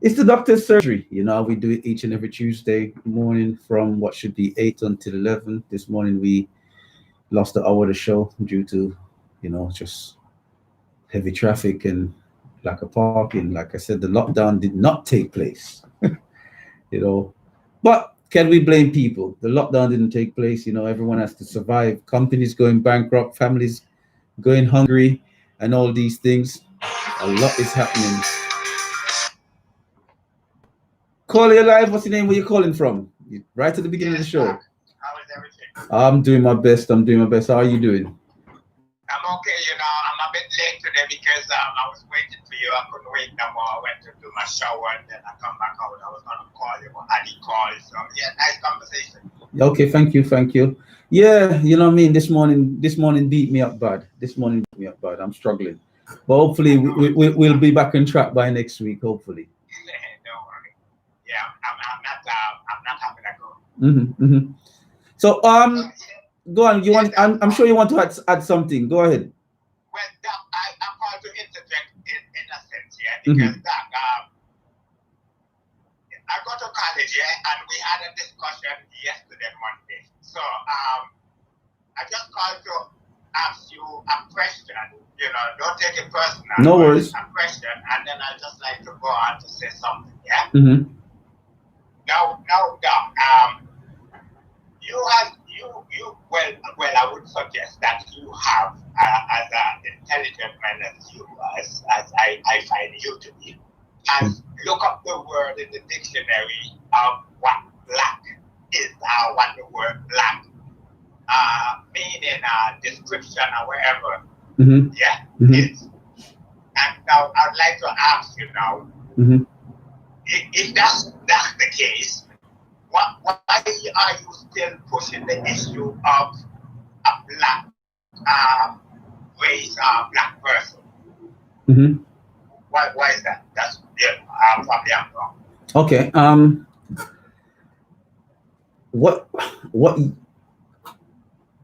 It's the doctor's surgery. We do it each and every Tuesday morning from what should be 8 until 11. This morning we lost the hour of the show due to, just heavy traffic and lack of parking. Like I said, the lockdown did not take place, you know. But can we blame people? The lockdown didn't take place. Everyone has to survive. Companies going bankrupt, families going hungry, and all these things. A lot is happening. Call you live. What's your name? Where you calling from? Right at the beginning of the Yes, show. Doc. How is everything? I'm doing my best. I'm doing my best. How are you doing? I'm okay. I'm a bit late today because I was waiting for you. I couldn't wait no more. I went to do my shower and then I come back out. I was gonna call you, but I didn't call. So yeah, nice conversation. Okay, thank you, thank you. Yeah, what I mean. This morning beat me up bad. This morning beat me up bad. I'm struggling, but hopefully I know we'll be back on track by next week. Hopefully. don't worry. Yeah, I'm not having a go. So So yeah, go on. You yeah, want? Doc. I'm sure you want to add something. Go ahead. Well, Doc, I called to interject in a sense, yeah, because Hmm. Doc, I go to college, yeah, and we had a discussion yesterday, Monday. So I just called to ask you a question. Don't take it personal, No but worries. a question, and then I just like to go on to say something. Yeah. Hmm. Now, Doc. You have well. I would suggest that you have, as an intelligent man as you, as I find you to be, has look up the word in the dictionary of what black is, what the word black meaning, description, or whatever, Hmm. yeah, Hmm. is. And now I'd like to ask you now, Hmm. if that's the case, why are you still pushing the issue of a black race, black person? Hmm. Why is that? That's probably I'm wrong. Okay. What? What?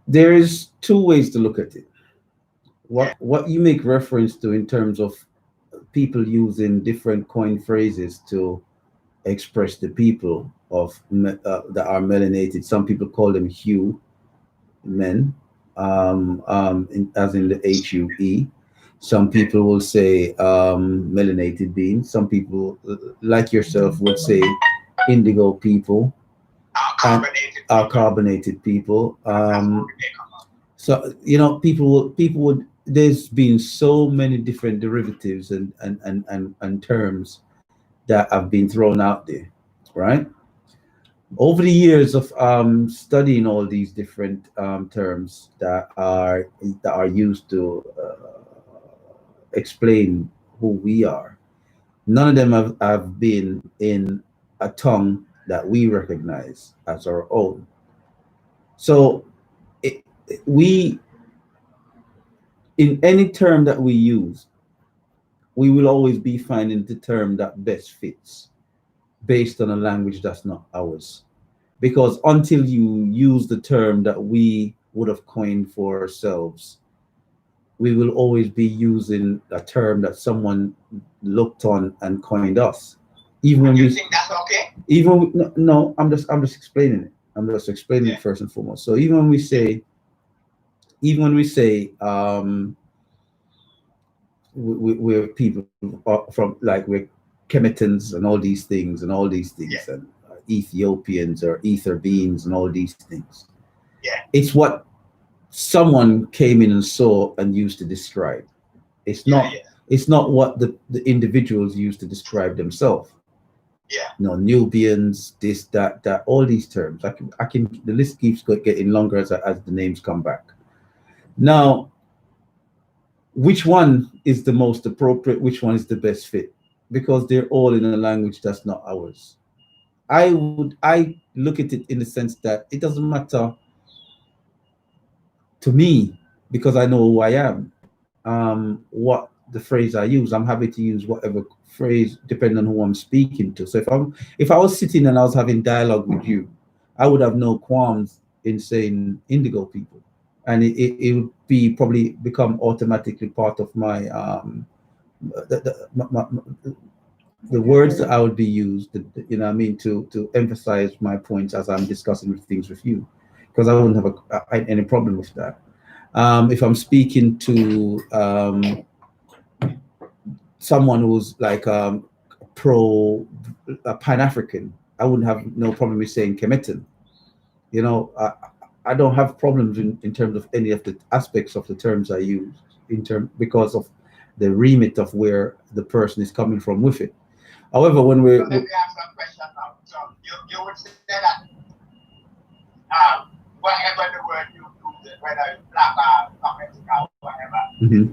There is two ways to look at it. Yeah. What you make reference to in terms of people using different coin phrases to express the people that are melanated. Some people call them hue men, as in the HUE. Some Yeah. people will say melanated beings. Some people, like yourself, would say indigo people and Carbonated people. carbonated people. That's what we make them up. So people would. There's been so many different derivatives and terms that have been thrown out there, right? Over the years of studying all these different terms that are used to explain who we are, none of them have been in a tongue that we recognize as our own. So we, in any term that we use, we will always be finding the term that best fits based on a language that's not ours. Because until you use the term that we would have coined for ourselves, we will always be using a term that someone looked on and coined us. Even And when you we, think that's okay? no, no, I'm just explaining it. I'm just explaining it Yeah. first and foremost. So even when we say we're people from, like, we're Kemetans and all these things and all these things, Yeah. and Ethiopians or ether beings and all these things. Yeah. It's what someone came in and saw and used to describe. It's Yeah. not Yeah. it's not what the individuals used to describe themselves. Yeah. Nubians, this, that, all these terms. I can the list keeps getting longer as the names come back. Now, which one is the most appropriate? Which one is the best fit? Because they're all in a language that's not ours. I look at it in the sense that it doesn't matter to me, because I know who I am. What the phrase I use, I'm happy to use whatever phrase depending on who I'm speaking to. So if I was sitting and I was having dialogue with you, I would have no qualms in saying indigo people, and it would be probably become automatically part of my the words that I would be used, you know, what I mean, to emphasize my points as I'm discussing things with you, because I wouldn't have any problem with that. If I'm speaking to someone who's like pro Pan African, I wouldn't have no problem with saying Kemetin. You know, I don't have problems in terms of any of the aspects of the terms I use because of the remit of where the person is coming from with it. However, when So let me ask a question now. So you would say that whatever the word you use, whether it's black or or whatever,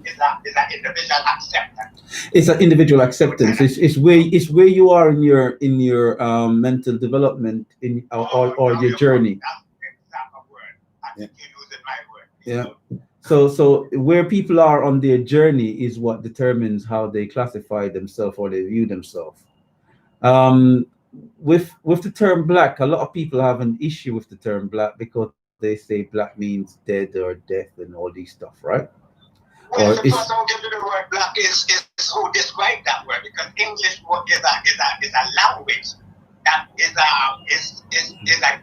is an individual acceptance. It's an individual acceptance. It's where you are in your mental development or your journey. That's exact word. I think you're using my word. Yeah. So where people are on their journey is what determines how they classify themselves or they view themselves. With the term black, a lot of people have an issue with the term black because they say black means dead or death and all these stuff, right? Well, the person who gives you the word black is who described that word, because English is a language that is a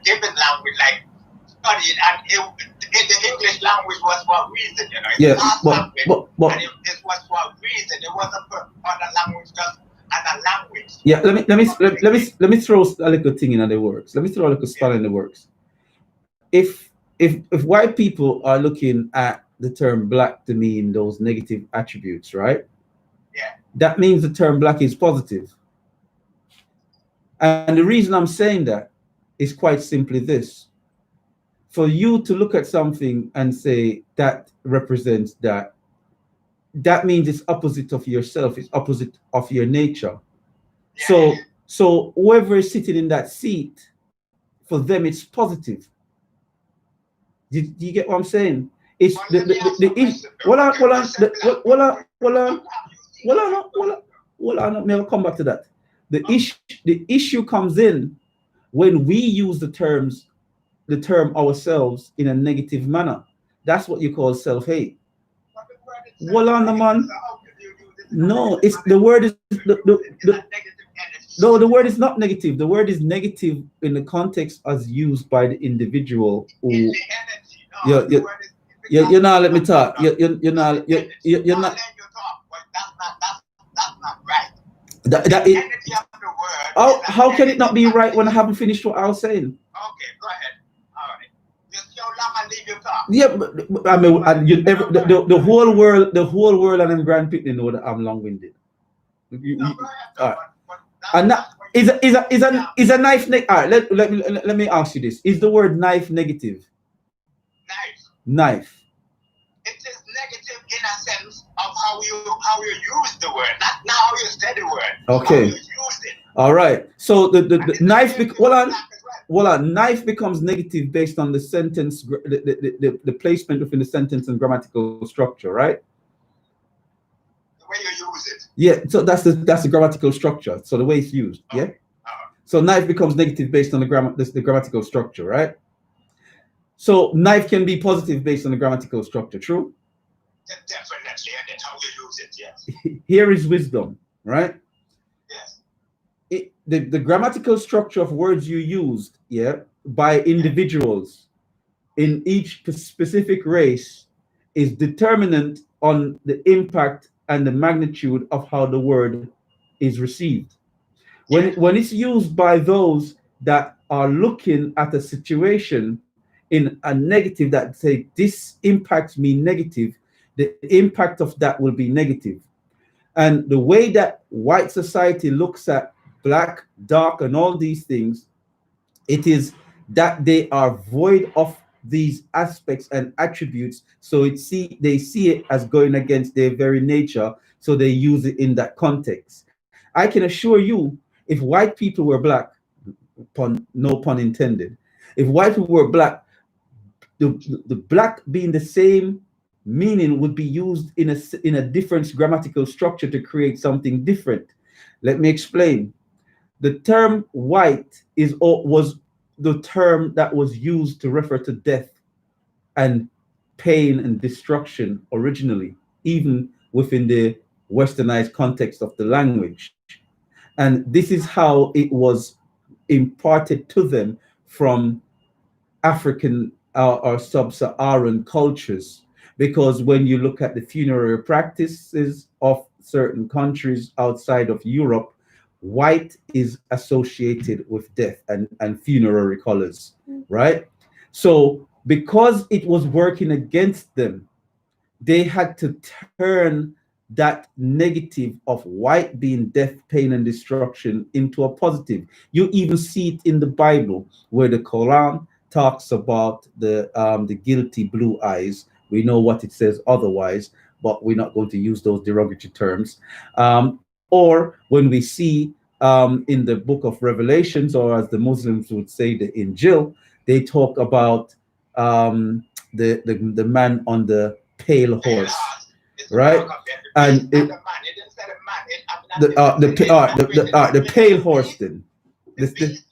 given language, like studied, and the English language was for a reason, you know. It's and it was for a reason. It wasn't for other language just as a language. Yeah, let me throw a little thing in the works. Let me throw a little spell in the works. If white people are looking at the term black to mean those negative attributes, right? Yeah. That means the term black is positive. And the reason I'm saying that is quite simply this. For you to look at something and say that represents that, that means it's opposite of yourself, it's opposite of your nature. Yeah. So whoever is sitting in that seat, for them it's positive. Do you get what I'm saying? It's I'll come back to that. The issue comes in when we use the term ourselves in a negative manner. That's what you call self-hate. Well on the man. No, it's the word is no, the word is not negative. The word is negative in the context as used by the individual who you're not let me talk. You're not you're not that's not right. How can it not be right when I haven't finished what I was saying? Okay, go ahead. All right. Just so long and leave your talk. Yeah, but I mean, the whole world and them Grand Pitney know that I'm long-winded. All right. And is a knife all right, let me ask you this. Is the word knife negative? Knife. It is negative in a sense of how you use the word, not how you say the word. Okay. How you use it. All right. So the knife knife becomes negative based on the sentence, the placement within the sentence and grammatical structure, right? The way you use it. Yeah. So that's the grammatical structure. So the way it's used. Yeah. So knife becomes negative based on the grammatical structure, right? So knife can be positive based on the grammatical structure. True. Definitely, and that's how you use it. Yes. Here is wisdom, right? Yes. The grammatical structure of words you used, by individuals in each specific race is determinant on the impact and the magnitude of how the word is received. When it's used by those that are looking at a situation in a negative, that say this impacts me negative, the impact of that will be negative. And the way that white society looks at black, dark, and all these things, it is that they are void of these aspects and attributes. So they see it as going against their very nature. So they use it in that context. I can assure you, if white people were black, no pun intended, if white people were black, the black being the same meaning would be used in a different grammatical structure to create something different. Let me explain. The term white was the term that was used to refer to death and pain and destruction originally, even within the westernized context of the language. And this is how it was imparted to them from African or sub-Saharan cultures. Because when you look at the funerary practices of certain countries outside of Europe, white is associated with death and funerary colors, right? So because it was working against them, they had to turn that negative of white being death, pain, and destruction into a positive. You even see it in the Bible, where the Quran talks about the guilty blue eyes. We know what it says otherwise, but we're not going to use those derogatory terms. Or when we see in the book of Revelations, or as the Muslims would say, the Injil, they talk about the man on the pale horse, right? And the pale horse then. The beast,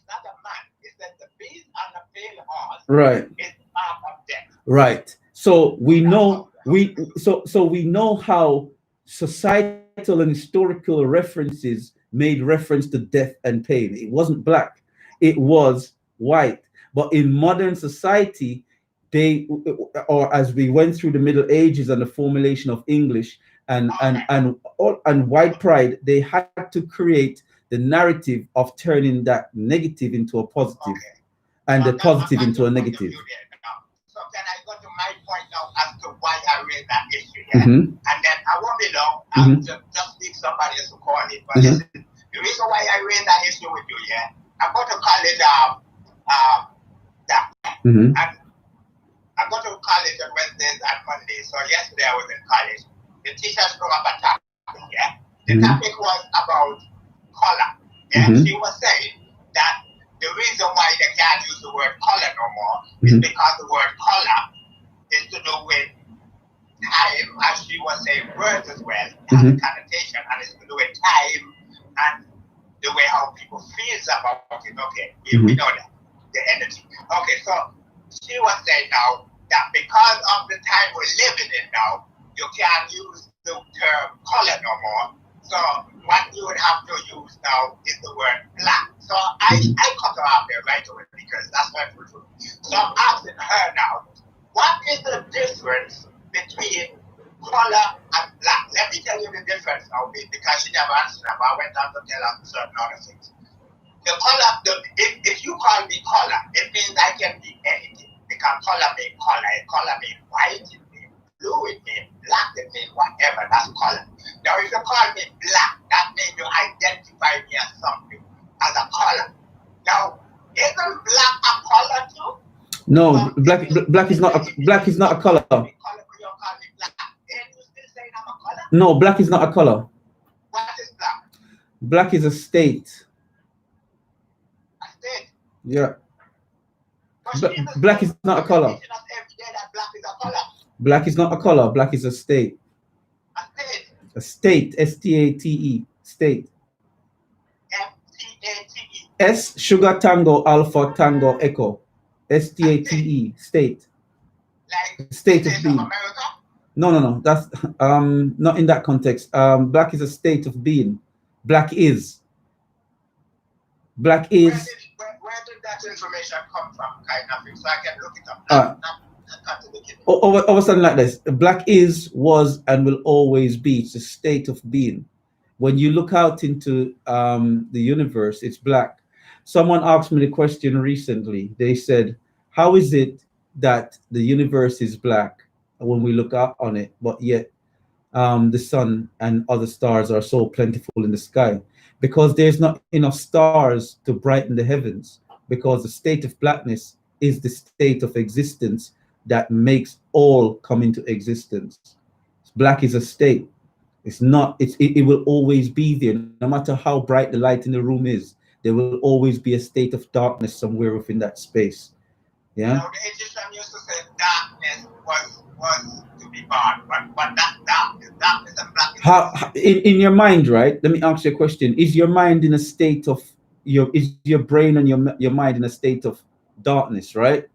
not a man. It says the beast on the pale horse Right. is mark of death. Right. So we know we know how societal and historical references made reference to death and pain. It wasn't black, it was white. But in modern society, they, or as we went through the Middle Ages and the formulation of English and white pride, they had to create the narrative of turning that negative into a positive, and the positive into a negative. So can I go to my point now as to why I raised that issue here? And then I won't be long. I'll just leave somebody else to call it. But listen, the reason why I raised that issue with you here, I go to college and I go to college on Wednesdays and Mondays. So yesterday I was in college. The teachers brought up a topic, yeah? The topic was about color. Yeah? She was saying that the reason why they can't use the word color no more is because the word color is to do with time, as she was saying, words as well, has a connotation, and it's to do with time and the way how people feel about it. Okay, we know that, the energy. Okay, so she was saying now that because of the time we're living in now, you can't use the term color no more. So what you would have to use now is the word black. So I cut her off there right away because that's what we're doing. So I'm asking her now, what is the difference between color and black? Let me tell you the difference now, because she never answered that, but I went on to tell her certain other things. The color, if you call me color, it means I can be anything. Because color means color. Color means white, it means blue, it means black, it means whatever. That's color. Now, if you call me black, that means you identify me as something, as a color. Now, isn't black a color too? No, black is not a color. No, black is not a color. What is black? Black is a state. A state? Yeah. Black is not a color. Black is not a color. Black is a state. A state? A state. S-T-A-T-E. State. S-T-A-T-E. S, sugar, tango, alpha, tango, echo. S-T-A-T-E. State. Like state of being. America? No. That's not in that context. Black is a state of being. Black is. Black is. Where did that information come from, kind of, so I can look it up? Over something like this. Black is, was, and will always be. It's a state of being. When you look out into the universe, it's black. Someone asked me the question recently. They said, how is it that the universe is black when we look out on it, but yet the sun and other stars are so plentiful in the sky? Because there's not enough stars to brighten the heavens, because the state of blackness is the state of existence that makes all come into existence. Black is a state. It's not, it will always be there. No matter how bright the light in the room is, there will always be a state of darkness somewhere within that space. Yeah. Now, the Egyptian used to say darkness was to be born, but that darkness and blackness. How in your mind, right? Let me ask you a question. Is your mind in a state of is your brain and your mind in a state of darkness, right?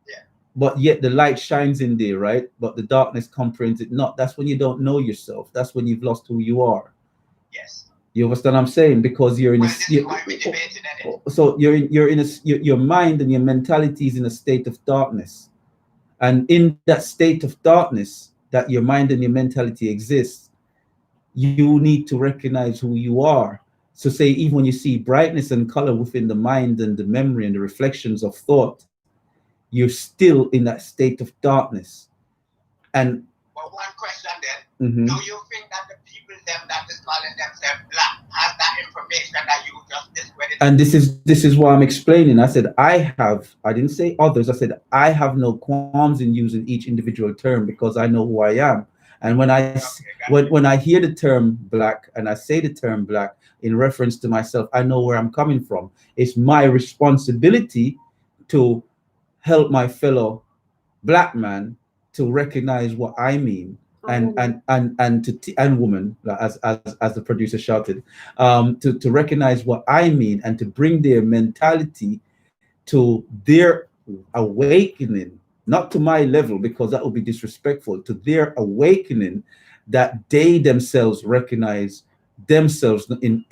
Yeah. But yet the light shines in there, right? But the darkness comprehends it not. That's when you don't know yourself. That's when you've lost who you are. Yes. You understand what I'm saying? Because you're in Well, a this is why we debated it. so you're in a your mind and your mentality is in a state of darkness, and in that state of darkness that your mind and your mentality exists, you need to recognize who you are. So say even when you see brightness and color within the mind and the memory and the reflections of thought, you're still in that state of darkness. And But one question then, do you think that the people them that is calling themselves black has that information that you just discredited? and this is why I'm explaining. I said I didn't say others. I said I have no qualms in using each individual term because I know who I am. And when I hear the term black and I say the term black in reference to myself, I know where I'm coming from. It's my responsibility to help my fellow black man to recognize what I mean, and woman, as the producer shouted, to recognize what I mean and to bring their mentality to their awakening, not to my level because that would be disrespectful, to their awakening, that they themselves recognize themselves in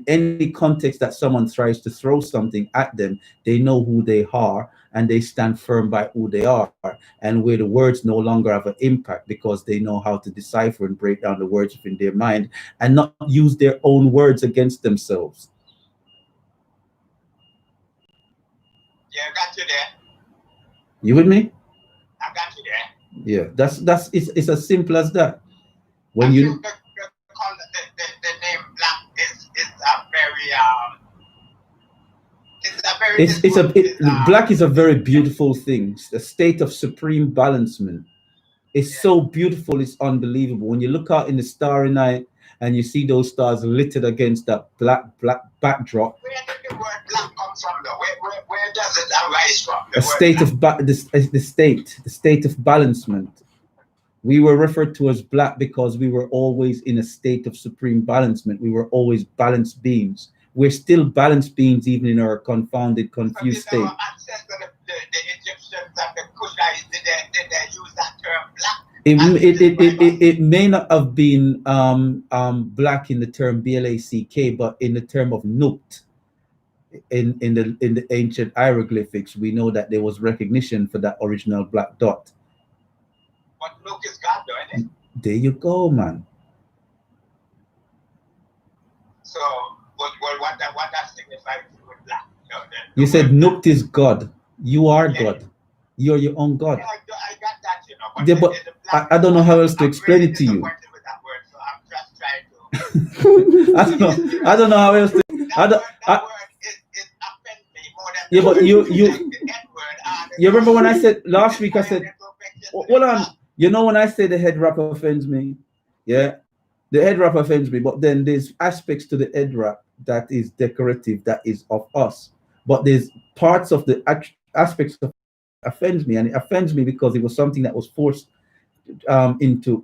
any context that someone tries to throw something at them. They know who they are and they stand firm by who they are, and where the words no longer have an impact because they know how to decipher and break down the words within their mind and not use their own words against themselves. Yeah, I got you there. You with me? I got you there. Yeah, that's it's as simple as that. When I you think the name black is a very black is a very beautiful thing. It's a state of supreme balancement. It's so beautiful, it's unbelievable. When you look out in the starry night and you see those stars littered against that black backdrop. Where did the word black come from though? Where does it arise from? A state of the state of balancement. We were referred to as black because we were always in a state of supreme balancement. We were always balanced beings. We're still balanced beings even in our confounded, confused state. Our ancestors, the Egyptians and the Kushites, did they use that term black? It may not have been black in the term BLACK, but in the term of Nukt. In the ancient hieroglyphics, we know that there was recognition for that original black dot. But Nukt is God, though, isn't it? There you go, man. So, what that signifies with black? You said Nukt is God. You are God. You're your own God. Yeah, I got that, you know. But, yeah, but I don't know how else to explain it to you. With that word, so I'm just trying to. I don't know how else to. That word is offends me more than. Yeah, but you remember when I said last week? I said, hold on. You know when I say the head wrap offends me, yeah, the head wrap offends me. But then there's aspects to the head wrap that is decorative, that is of us. But there's parts of the aspects of offends me, and it offends me because it was something that was forced onto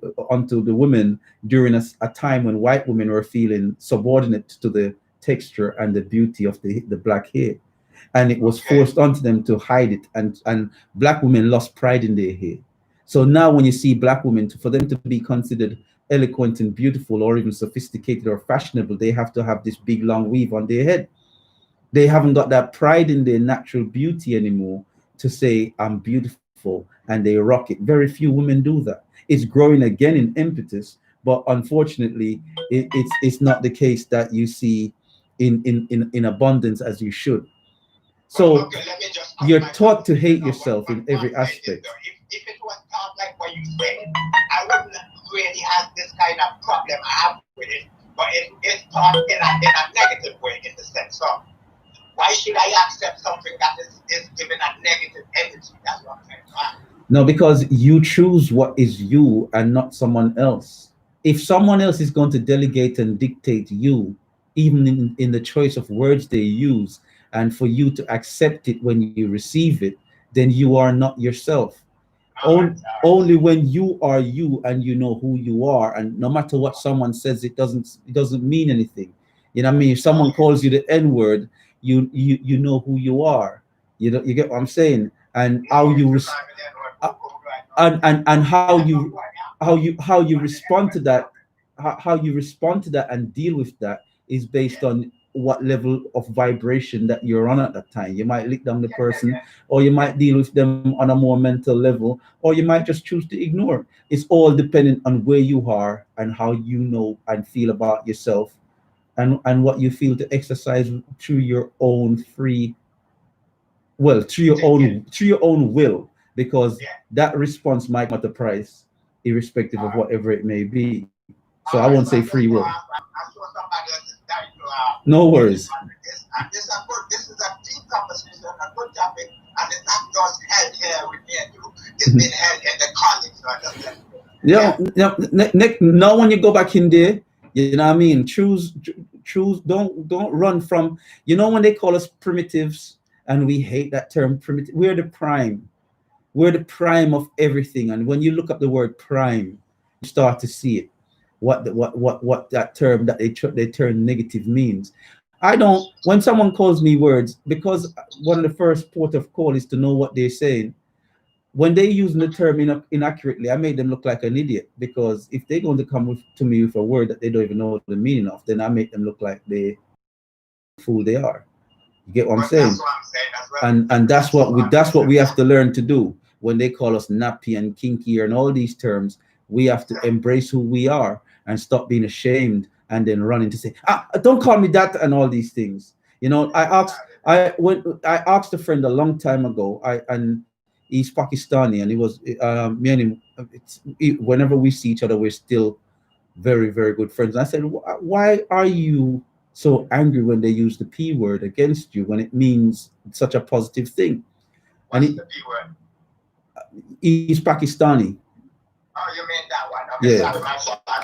the women during a time when white women were feeling subordinate to the texture and the beauty of the black hair, and it was forced onto them to hide it, and black women lost pride in their hair. So now when you see black women, for them to be considered eloquent and beautiful or even sophisticated or fashionable, they have to have this big long weave on their head. They haven't got that pride in their natural beauty anymore to say I'm beautiful, and they rock it. Very few women do that. It's growing again in impetus, but unfortunately it's not the case that you see in abundance as you should. So you're taught to hate yourself in every aspect. If it was taught like what you said, I wouldn't really have this kind of problem I have with it. But it's taught in a negative way, in the sense of, why should I accept something that is given a negative energy? That's what I'm saying. No, because you choose what is you and not someone else. If someone else is going to delegate and dictate you, even in the choice of words they use, and for you to accept it when you receive it, then you are not yourself. Only when you are you and you know who you are, and no matter what someone says, it doesn't mean anything. You know what I mean? If someone calls you the N-word, you know who you are. You know, you get what I'm saying, and how you and how you respond to that, how you respond to that and deal with that is based on what level of vibration that you're on at that time. You might lick down the person, or you might deal with them on a more mental level, or you might just choose to ignore. It's all dependent on where you are and how you know and feel about yourself, and what you feel to exercise through your own through your own will, because that response might come at a price, irrespective of whatever it may be. So I won't say free will. No worries. This is a deep conversation, a good topic, and it's not just held here with me and you. It's been held in the college. Now when you go back in there, you know what I mean? Choose. Don't run from. You know when they call us primitives, and we hate that term primitive. We're the prime. We're the prime of everything. And when you look up the word prime, you start to see it. What that term that they turn negative means. I don't, when someone calls me words, because one of the first port of call is to know what they're saying. When they use the term inaccurately, I make them look like an idiot, because if they're going to come to me with a word that they don't even know the meaning of, then I make them look like the fool they are. You get what I'm saying? That's what I'm saying. And that's what we have to learn to do. When they call us nappy and kinky and all these terms, we have to embrace who we are and stop being ashamed and then running to say, don't call me that and all these things. You know, I asked a friend a long time ago, and he's Pakistani, and he was me and him, whenever we see each other, we're still very, very good friends. And I said, why are you so angry when they use the P word against you when it means such a positive thing? What's the P word? He's Pakistani. Oh, you mean that one? Okay, yeah.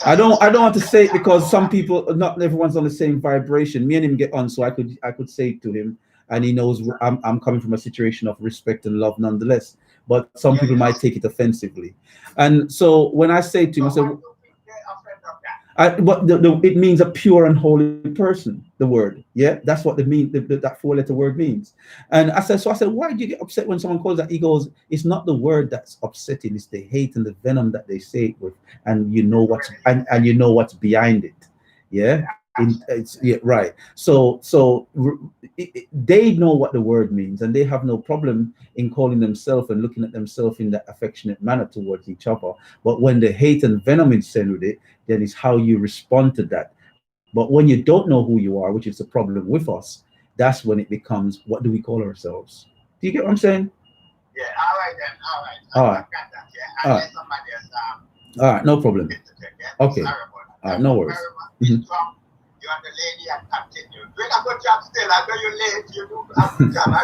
I don't want to say it because some people, not everyone's on the same vibration. Me and him get on, so I could say it to him, and he knows I'm coming from a situation of respect and love nonetheless. But some people might take it offensively, and so when I say to him, I say, it means a pure and holy person. The word, yeah, that's what that four-letter word means. And I said, why do you get upset when someone calls that? He goes, it's not the word that's upsetting, it's the hate and the venom that they say it with, and you know what's behind it. Yeah. Right. So they know what the word means, and they have no problem in calling themselves and looking at themselves in that affectionate manner towards each other. But when the hate and venom is sent with it, then it's how you respond to that. But when you don't know who you are, which is the problem with us, that's when it becomes, what do we call ourselves? Do you get what I'm saying? Yeah. All right then. All right. All right. All right. No problem. Okay. All right. No worries. You and the lady and continue. Doing a good job still. I know you're late. You do a good job. I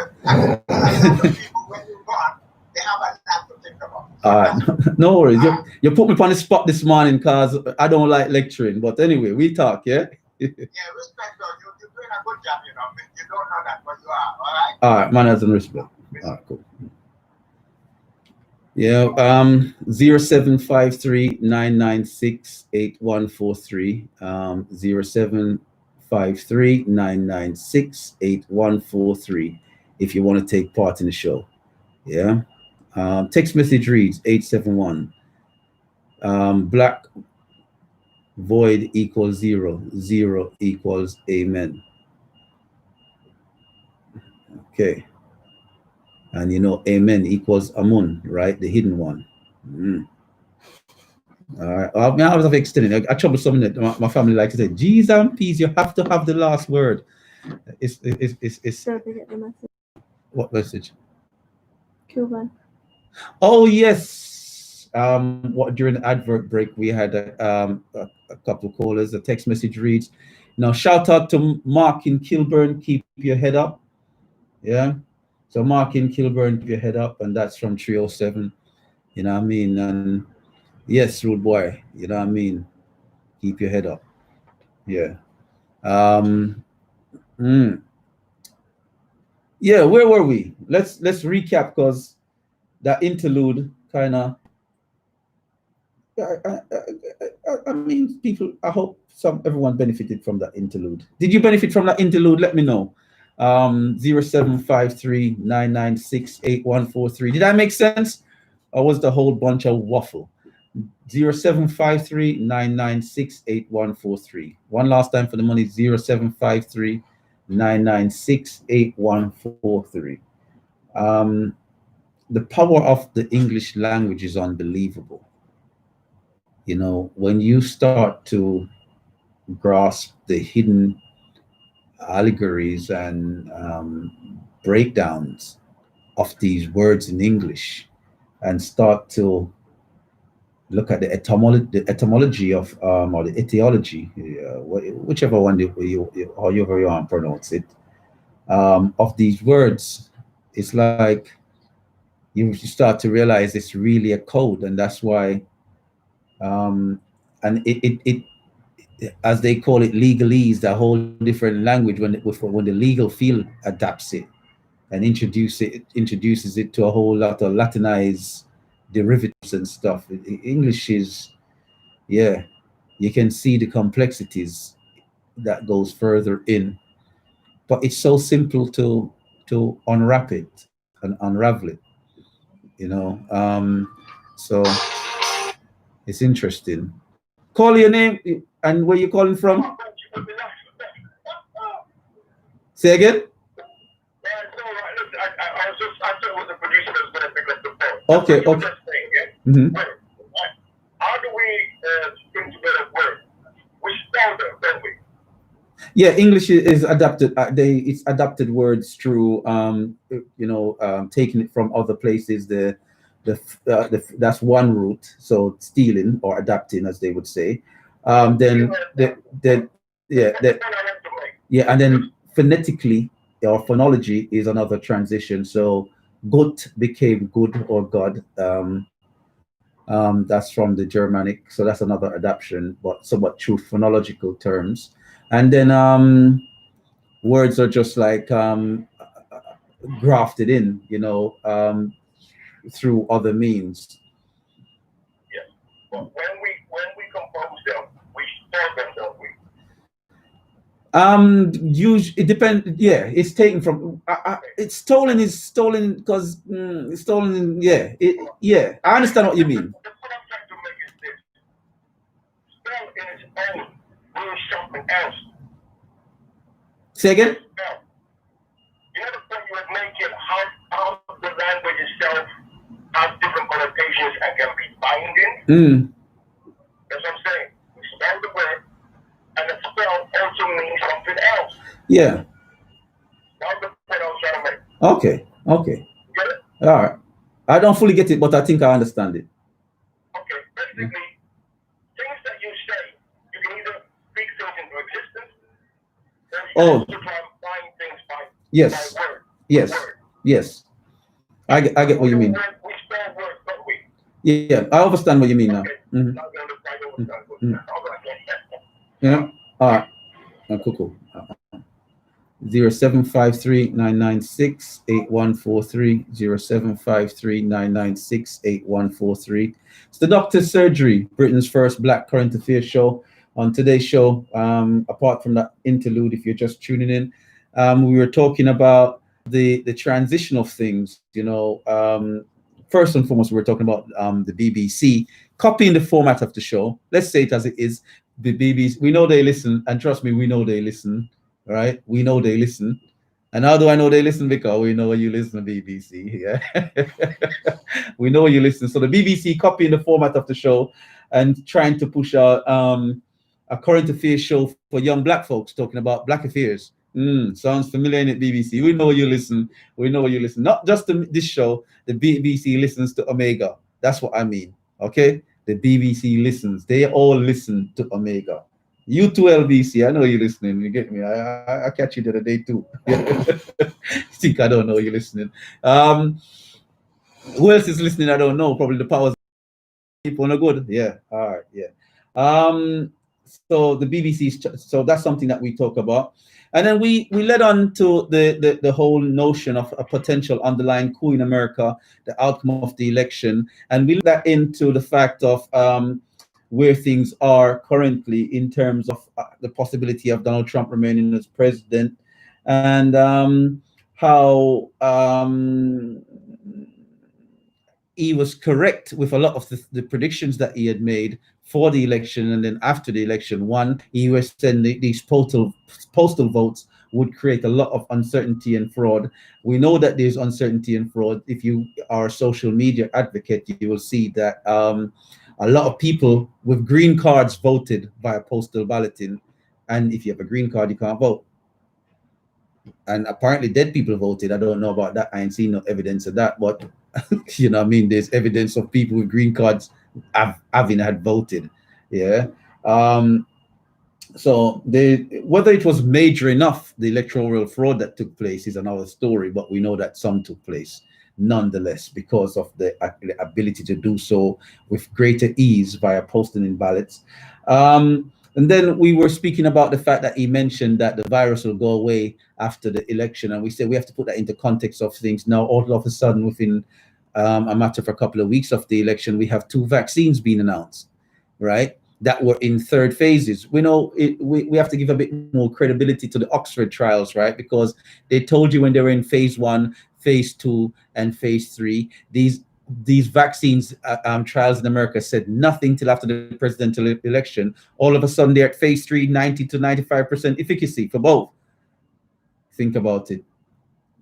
people, when you go on, they have a lot to think about. All right. No worries. You put me on the spot this morning because I don't like lecturing. But anyway, we talk, yeah? Yeah, respect though. You're doing a good job, you know. You don't know that, but you are, all right? All right, manners and respect. All right, cool. Yeah, 0753-996-8143, 0753-996-8143 if you want to take part in the show. Yeah. Text message reads 871. Black void equals 0, 0 equals amen. Okay. And you know, amen equals Amun, right? The hidden one. All right. I was extending. I trouble something that my family likes to say, G's and P's, you have to have the last word. It's So they get the message. What message? Cuban. Oh yes. During the advert break we had a couple of callers. The text message reads, now shout out to Mark in Kilburn, keep your head up. Yeah. So Mark in Kilburn, keep your head up, and that's from 307. You know what I mean? And yes, rude boy, you know what I mean? Keep your head up. Yeah. Yeah, where were we? Let's recap, because that interlude kind of, I mean, people, I hope everyone benefited from that interlude. Did you benefit from that interlude? Let me know. 0753-996-8143. Did that make sense? Or was the whole bunch of waffle? 0753-996-8143. One last time for the money, 0753-996-8143. The power of the English language is unbelievable. You know, when you start to grasp the hidden allegories and breakdowns of these words in English, and start to look at the etymology of or the etiology, whichever one however you want to pronounce it, of these words, it's like you start to realize it's really a code, and that's why, and it as they call it, legalese, a whole different language when the legal field adapts it and introduces it to a whole lot of Latinized derivatives and stuff. English is, yeah, you can see the complexities that goes further in, but it's so simple to unwrap it and unravel it, you know. So it's interesting. Call your name and where you calling from. Say again. Okay. Okay. Mm-hmm. How do we string together words? We spell them, don't we? Yeah, English is adapted. It's adapted words through taking it from other places. That's one route. So stealing or adapting, as they would say. And then phonetically or phonology is another transition. So gut became good or God. That's from the Germanic, so that's another adaptation, but somewhat true phonological terms. And then words are just like grafted in, through other means. Yes, but when we compose them, we store them, don't we? Usually it depends. Yeah, it's taken from. It's stolen. Is stolen because it's stolen. Yeah, yeah. I understand what you mean. What I'm trying to make is this: spell in its own means something else. Say again. Spell. You know the point you were making, how the language itself has different connotations and can be binding. That's what I'm saying. We spell the word, and the spell also means something else. Yeah. That's the point I was trying to make. Okay. Okay. Get it? All right. I don't fully get it, but I think I understand it. Okay. Basically, things that you say, you can either speak things into existence, or you can try and find things by word. Yes. Word. Yes. I get what you mean. We spell words, don't we? Yeah, I understand what you mean now. Mm-hmm. Yeah. All right. Cool. 0753-996-8143, 0753-996-8143. It's the Doctor's Surgery, Britain's first Black current affairs show. On today's show, apart from that interlude, if you're just tuning in, we were talking about the transition of things. First and foremost, we're talking about the BBC copying the format of the show. Let's say it as it is. The BBC, we know they listen, and trust me, we know they listen. Right? We know they listen. And how do I know they listen? Because we know you listen to BBC. Yeah. We know you listen. So the BBC copying the format of the show and trying to push a current affairs show for young Black folks, talking about Black affairs. Sounds familiar in it, BBC. We know you listen. We know you listen. Not just to this show. The BBC listens to Omega. That's what I mean. Okay? The BBC listens. They all listen to Omega. You too, LBC. I know you're listening. You get me? I catch you the other day too. Think I don't know you're listening. Who else is listening? I don't know. Probably the powers people are good. Yeah. All right. Yeah. So the BBC. So that's something that we talk about, and then we led on to the whole notion of a potential underlying coup in America, the outcome of the election, and we led that into the fact of where things are currently in terms of the possibility of Donald Trump remaining as president, and how he was correct with a lot of the predictions that he had made for the election, and then after the election. One, he was saying these postal votes would create a lot of uncertainty and fraud. We know that there's uncertainty and fraud. If you are a social media advocate, you will see that a lot of people with green cards voted via postal balloting, and if you have a green card, you can't vote. And apparently dead people voted. I don't know about that. I ain't seen no evidence of that, but you know what I mean? There's evidence of people with green cards having had voted. Yeah. So whether it was major enough, the electoral fraud that took place is another story, but we know that some took place nonetheless because of the ability to do so with greater ease via posting in ballots. And then we were speaking about the fact that he mentioned that the virus will go away after the election. And we said we have to put that into context of things. Now, all of a sudden, within a matter of a couple of weeks of the election, we have 2 vaccines being announced, right? That were in 3rd phases. We know we have to give a bit more credibility to the Oxford trials, right? Because they told you when they were in phase 1, phase 2, and phase 3, these vaccines trials in America said nothing till after the presidential election. All of a sudden, they're at phase 3, 90 to 95% efficacy for both. Think about it.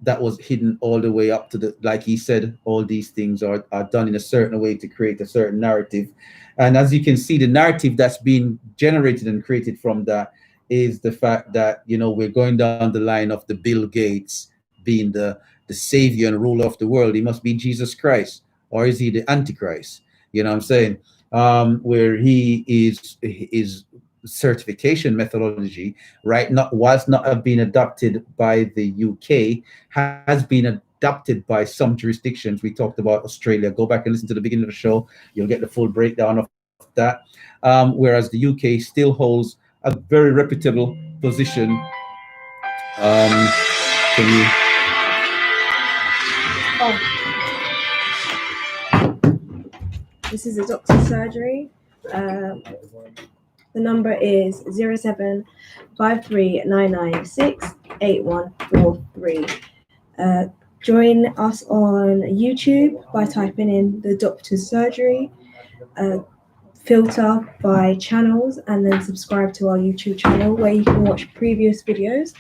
That was hidden all the way up to the, like he said, all these things are done in a certain way to create a certain narrative. And as you can see, the narrative that's being generated and created from that is the fact that, you know, we're going down the line of the Bill Gates being the savior and ruler of the world. He must be Jesus Christ, or is he the Antichrist? You know what I'm saying? Where he is certification methodology, right? Whilst not have been adopted by the UK, has been adopted by some jurisdictions. We talked about Australia. Go back and listen to the beginning of the show. You'll get the full breakdown of that. Whereas the UK still holds a very reputable position. Can you? This is a doctor's surgery. The number is 0753996843. Join us on YouTube by typing in the doctor's surgery. Filter by channels, and then subscribe to our YouTube channel where you can watch previous videos.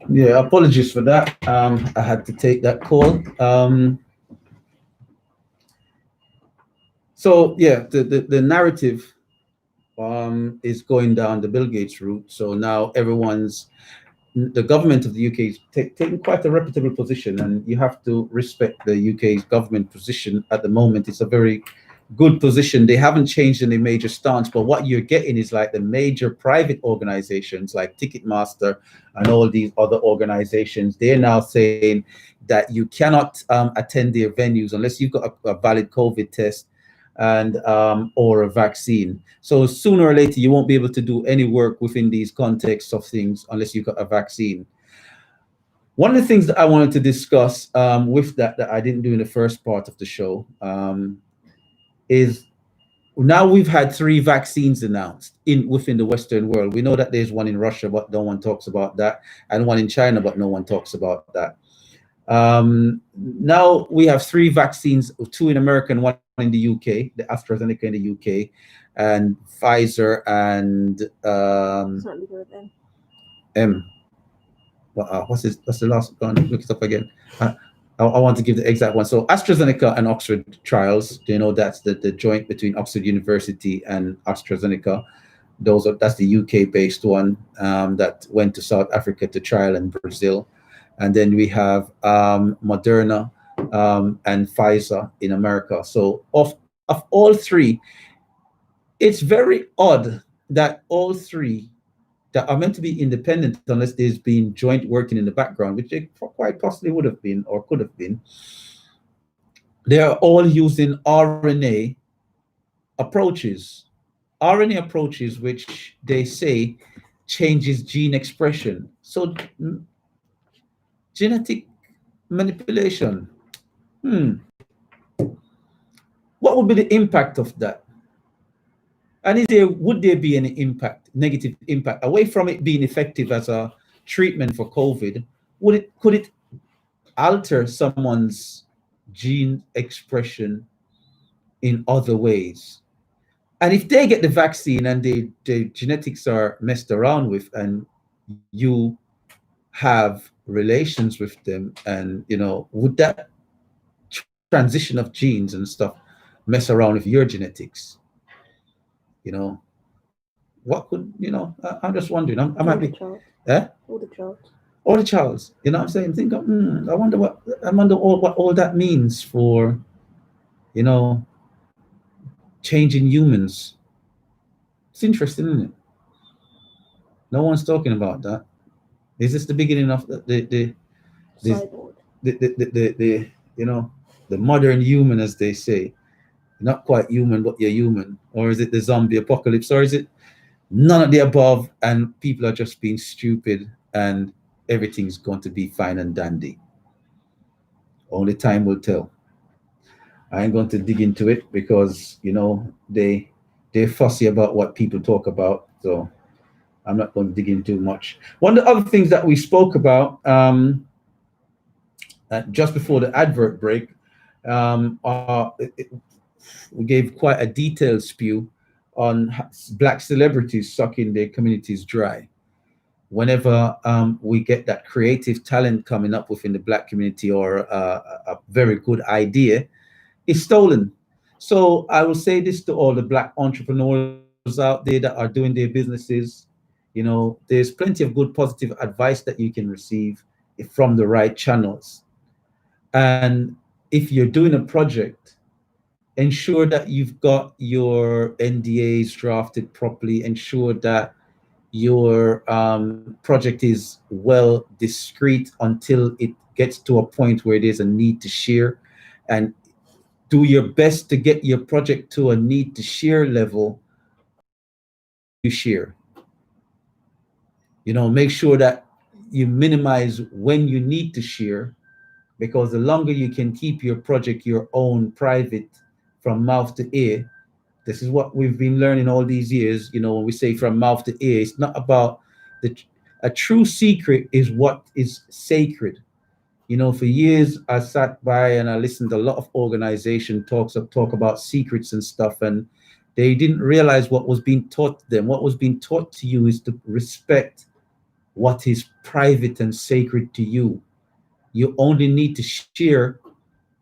Yeah, apologies for that. I had to take that call. So yeah, the narrative is going down the Bill Gates route. So now the government of the UK is taking quite a reputable position, and you have to respect the UK's government position at the moment. It's a very good position. They haven't changed any major stance, but what you're getting is like the major private organizations like Ticketmaster and all these other organizations. They're now saying that you cannot attend their venues unless you've got a valid COVID test and or a vaccine. So sooner or later, you won't be able to do any work within these contexts of things unless you've got a vaccine. One of the things that I wanted to discuss with that I didn't do in the first part of the show is now we've had 3 vaccines announced within the Western world. We know that there's one in Russia, but no one talks about that, and one in China, but no one talks about that. Now we have 3 vaccines, 2 in America and 1 in the UK, the AstraZeneca in the UK, and Pfizer and what's the last one? Look it up again. I want to give the exact one. So AstraZeneca and Oxford trials, you know, that's the joint between Oxford University and AstraZeneca. That's the UK based one that went to South Africa to trial in Brazil. And then we have Moderna and Pfizer in America. So of all 3, it's very odd that all 3 that are meant to be independent, unless there's been joint working in the background, which they quite possibly would have been or could have been, they are all using RNA approaches. RNA approaches which they say changes gene expression. So genetic manipulation. What would be the impact of that? And would there be any impact, negative impact, away from it being effective as a treatment for COVID? Could it alter someone's gene expression in other ways. And if they get the vaccine and the genetics are messed around with, and you have relations with them, and would that transition of genes and stuff mess around with your genetics? What could I'm just wondering. I'm happy. Eh? All the charts. All the Charles, what I'm saying? Think of, I wonder what all that means for, changing humans. It's interesting, isn't it? No one's talking about that. Is this the beginning of the Cyborg. the modern human, as they say? Not quite human, but you're human. Or is it the zombie apocalypse? Or is it none of the above, and people are just being stupid and everything's going to be fine and dandy? Only time will tell. I ain't going to dig into it because they're fussy about what people talk about, so I'm not going to dig into much. One of the other things that we spoke about just before the advert break, we gave quite a detailed spew on Black celebrities sucking their communities dry. Whenever we get that creative talent coming up within the Black community, or a very good idea, is stolen. So I will say this to all the Black entrepreneurs out there that are doing their businesses. There's plenty of good, positive advice that you can receive from the right channels. And if you're doing a project, ensure that you've got your NDAs drafted properly. Ensure that your project is well discreet until it gets to a point where there's a need to share, and do your best to get your project to a need to share level. You share, make sure that you minimize when you need to share, because the longer you can keep your project your own, private, from mouth to ear. This is what we've been learning all these years. When we say from mouth to ear, it's not about a true secret is what is sacred. For years I sat by and I listened to a lot of organization talk about secrets and stuff, and they didn't realize what was being taught to them. What was being taught to you is to respect what is private and sacred to you. You only need to share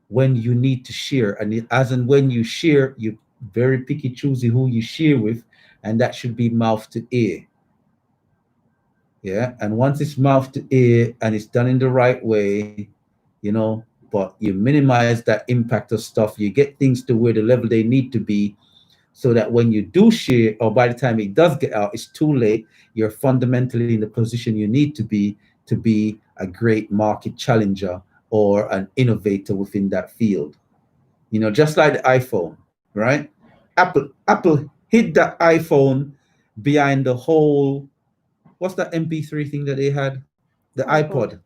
when you need to share, and as and when you share, you very picky choosy who you share with, and that should be mouth to ear. Yeah, and once it's mouth to ear and it's done in the right way, but you minimize that impact of stuff, you get things to where the level they need to be, so that when you do share, or by the time it does get out, it's too late. You're fundamentally in the position you need to be a great market challenger or an innovator within that field. Just like the iPhone, right? Apple hid that iPhone behind the whole, what's that MP3 thing that they had? The iPod.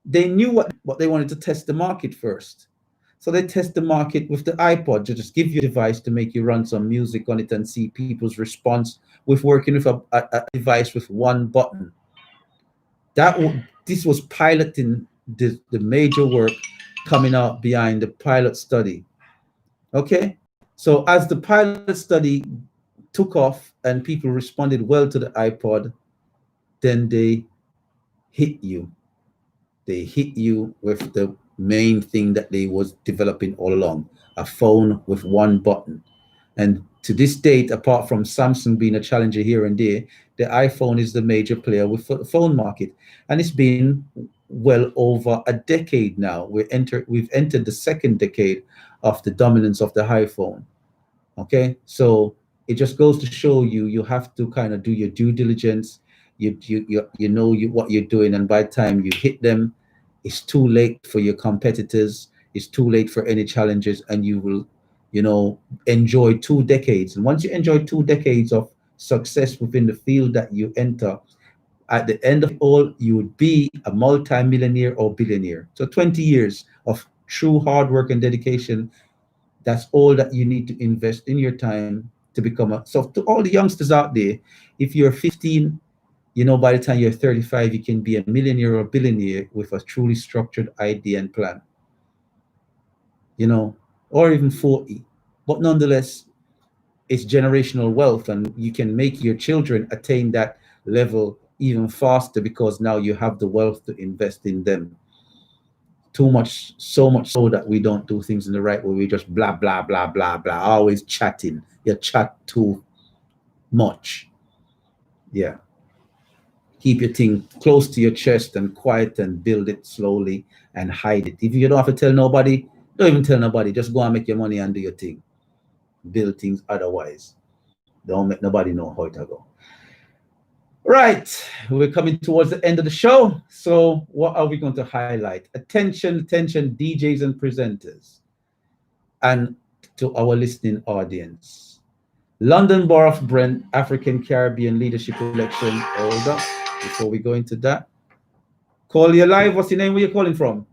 They knew what they wanted to test the market first. So they test the market with the iPod, to just give you a device to make you run some music on it and see people's response with working with a device with one button. This was piloting the major work coming out behind the pilot study. Okay, so as the pilot study took off and people responded well to the iPod, then they hit you. They hit you with the main thing that they was developing all along, a phone with one button. And to this date, apart from Samsung being a challenger here and there, the iPhone is the major player with the phone market. And it's been well over a decade now. We've entered the second decade of the dominance of the iPhone. Okay, so it just goes to show you have to kind of do your due diligence. You know what you're doing, and by the time you hit them, it's too late for your competitors. It's too late for any challenges, and you will, enjoy 2 decades. And once you enjoy 2 decades of success within the field that you enter, at the end of it all, you would be a multi-millionaire or billionaire. So 20 years of true hard work and dedication, that's all that you need to invest in your time to become so to all the youngsters out there, if you're 15, by the time you're 35, you can be a millionaire or billionaire with a truly structured idea and plan. or even 40. But nonetheless, it's generational wealth, and you can make your children attain that level even faster because now you have the wealth to invest in them. So much so that we don't do things in the right way. We just blah, blah, blah, blah, blah, always chatting. You chat too much. Yeah. Keep your thing close to your chest and quiet and build it slowly and hide it. If you don't have to tell nobody, don't even tell nobody. Just go and make your money and do your thing. Build things otherwise. Don't make nobody know how it go. Right, we're coming towards the end of the show. So what are we going to highlight? Attention, DJs and presenters, and to our listening audience. London Borough of Brent African Caribbean Leadership Election. Hold up, before we go into that. Call you live. What's your name? Where you calling from?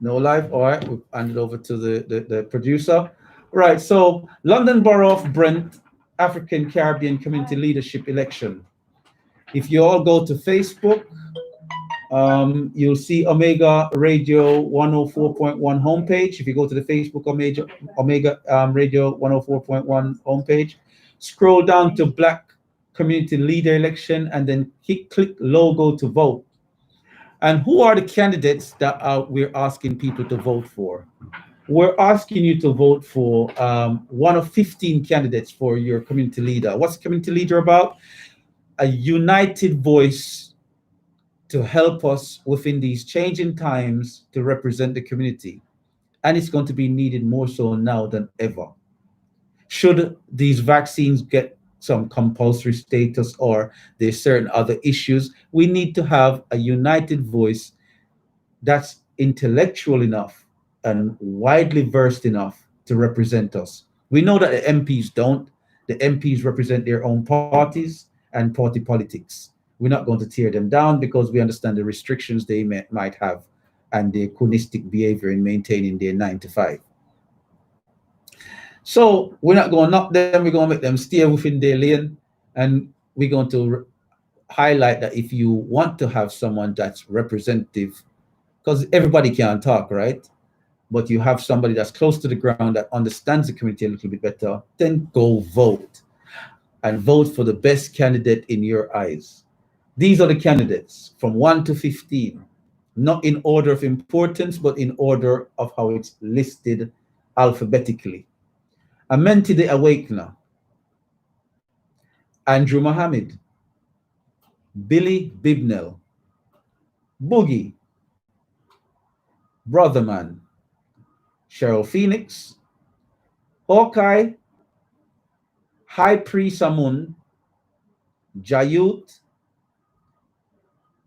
No live. All right, we'll hand it over to the producer. Right, so London Borough of Brent African Caribbean Community Leadership Election. If you all go to Facebook, you'll see Omega Radio 104.1 homepage. If you go to the Facebook Omega Radio 104.1 homepage, scroll down to Black Community Leader Election and then click logo to vote. And who are the candidates that we're asking people to vote for? We're asking you to vote for one of 15 candidates for your community leader. What's community leader about? A united voice to help us within these changing times to represent the community. And it's going to be needed more so now than ever. Should these vaccines get some compulsory status or there's certain other issues, we need to have a united voice that's intellectual enough and widely versed enough to represent us. We know that the MPs don't. The MPs represent their own parties and party politics. We're not going to tear them down because we understand the restrictions they might have and their chronistic behavior in maintaining their 9 to 5. So we're not going to knock them. We're going to make them stay within their lane. And we're going to highlight that if you want to have someone that's representative, because everybody can't talk, right? But you have somebody that's close to the ground that understands the community a little bit better, then go vote and vote for the best candidate in your eyes. These are the candidates from 1 to 15, not in order of importance, but in order of how it's listed alphabetically. Amenti the Awakener, Andrew Mohammed, Billy Bibnell, Boogie, Brotherman, Cheryl Phoenix, Hawkeye, High Priest Amun, Jayut,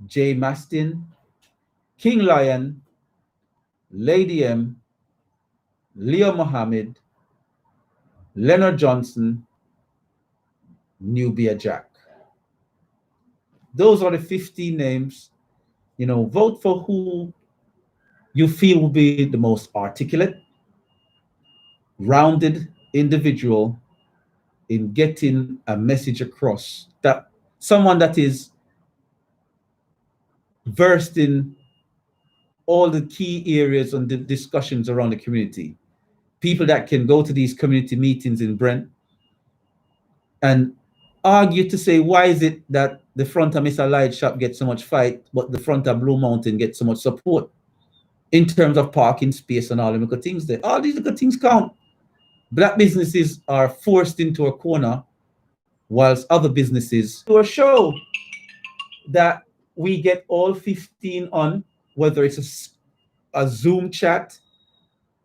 Jay Mastin, King Lion, Lady M, Leo Mohammed, Leonard Johnson, Nubia Jack. Those are the 15 names. Vote for who you feel will be the most articulate, rounded individual in getting a message across, that someone that is versed in all the key areas and the discussions around the community. People that can go to these community meetings in Brent and argue to say, why is it that the front of Mr. Light Shop gets so much fight, but the front of Blue Mountain gets so much support in terms of parking space and all the little things there. All these little things count. Black businesses are forced into a corner whilst other businesses do a show that we get all 15 on, whether it's a Zoom chat,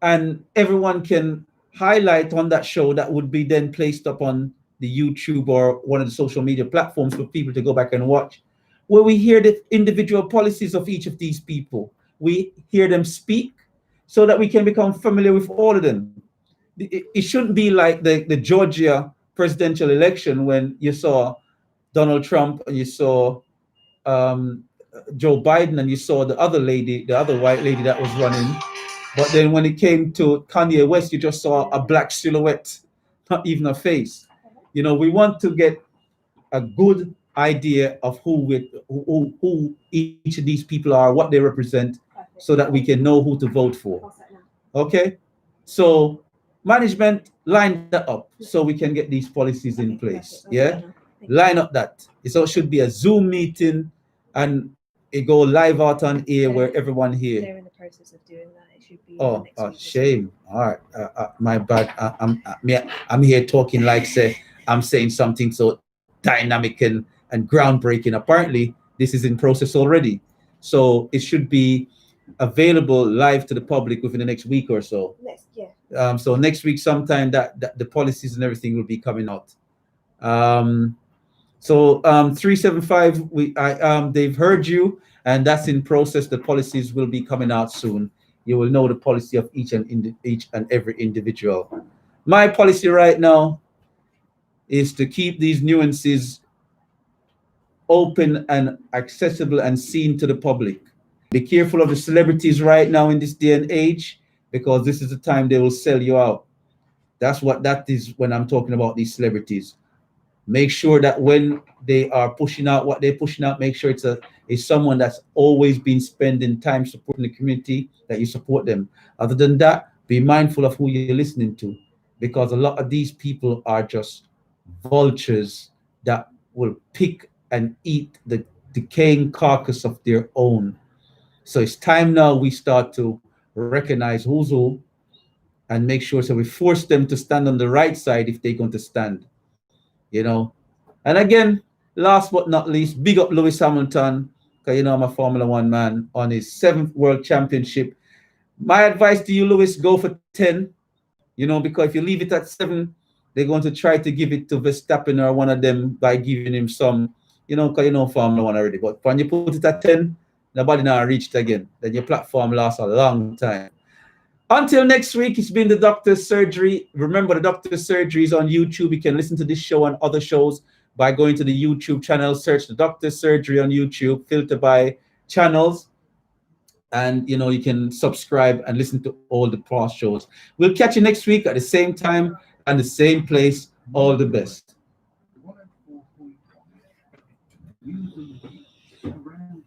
and everyone can highlight on that show that would be then placed up on the YouTube or one of the social media platforms for people to go back and watch, where we hear the individual policies of each of these people. We hear them speak so that we can become familiar with all of them. It shouldn't be like the Georgia presidential election when you saw Donald Trump and you saw Joe Biden and you saw the other white lady that was running. But then when it came to Kanye West, you just saw a black silhouette, not even a face. We want to get a good idea of who each of these people are, what they represent, so that we can know who to vote for. Okay, so management, line that up so we can get these policies in place. Yeah, line up that. So it should be a Zoom meeting, and it go live out on air where everyone here. They're in the process of doing that. It should be. Oh, next week. shame. All right, my bad. I'm here talking like say I'm saying something so dynamic and groundbreaking. Apparently, this is in process already, so it should be available live to the public within the next week or so. So next week sometime that the policies and everything will be coming out. 375, they've heard you, and that's in process. The policies will be coming out soon. You will know the policy of each and every individual. My policy right now is to keep these nuances open and accessible and seen to the public. Be careful of the celebrities right now in this day and age, because this is the time they will sell you out. That's what that is when I'm talking about these celebrities. Make sure that when they are pushing out what they're pushing out, make sure it's someone that's always been spending time supporting the community, that you support them. Other than that, be mindful of who you're listening to, because a lot of these people are just vultures that will pick and eat the decaying carcass of their own. So it's time now we start to recognize who's who and make sure so we force them to stand on the right side if they're going to stand, you know. And again, last but not least, big up Lewis Hamilton, because you know I'm a Formula One man, on his 7th World Championship. My advice to you, Lewis, go for 10, you know, because if you leave it at 7, they're going to try to give it to Verstappen or one of them by giving him some, you know, because you know Formula One already. But when you put it at 10, nobody now reached again. Then your platform lasts a long time. Until next week, it's been the Doctor's Surgery. Remember, the Doctor's Surgery is on YouTube. You can listen to this show and other shows by going to the YouTube channel, search the Doctor's Surgery on YouTube, filter by channels, and you know you can subscribe and listen to all the past shows. We'll catch you next week at the same time and the same place. All the best.